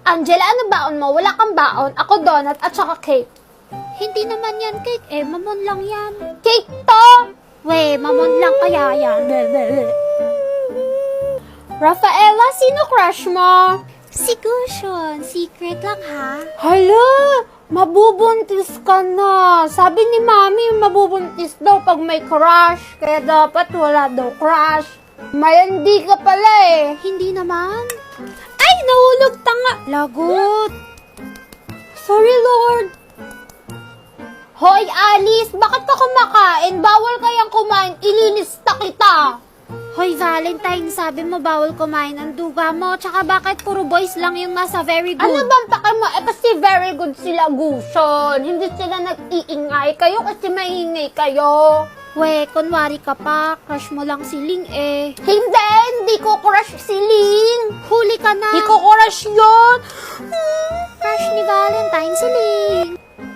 Angela, ano baon mo? Wala kang baon. Ako donut at saka cake. Hindi naman yan cake eh, mamon lang yan. Cake to! We, mamon lang kaya yan. Rafaela, sino crush mo? Si Gushon, secret lang ha. Hala, mabubuntis ka na. Sabi ni Mami, mabubuntis daw pag may crush. Kaya dapat wala daw crush. Malandi ka pala eh. Hindi naman. Ay, nahulog tanga. Lagot. Sorry, Lord. Hoy, Alice, bakit ka kumakain? Bawal kayang kumain. Ililista kita. Hoy, Valentine, sabi mo bawal kumain ang duga mo. Tsaka bakit puro boys lang yung nasa very good? Ano bang pake mo? Eh, kasi very good sila, Gushon. Hindi sila nag-iingay kayo kasi maingay kayo. We, kunwari ka pa, crush mo lang si Ling eh. Hindi ko crush si Ling. Huli ka na. Hindi ko crush yun. Crush ni Valentine si Ling.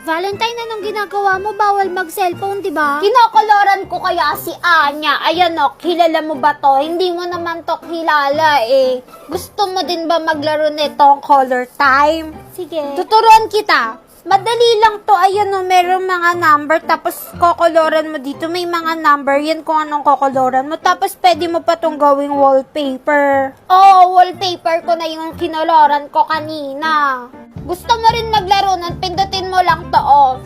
Valentine, anong ginagawa mo? Bawal mag-cellphone, di ba? Kinokoloran ko kaya si Anya. Ayan o, kilala mo ba to? Hindi mo naman to kilala eh. Gusto mo din ba maglaro nitong color time? Sige. Tuturuan kita. Madali lang to. Ayan o, merong mga number. Tapos kokoloran mo dito. May mga number. Yan kung anong kokoloran mo. Tapos pwede mo pa tong gawing wallpaper. Oh, wallpaper ko na yung kinoloran ko kanina. Gusto mo rin maglaro nun? Pindutin mo lang to off.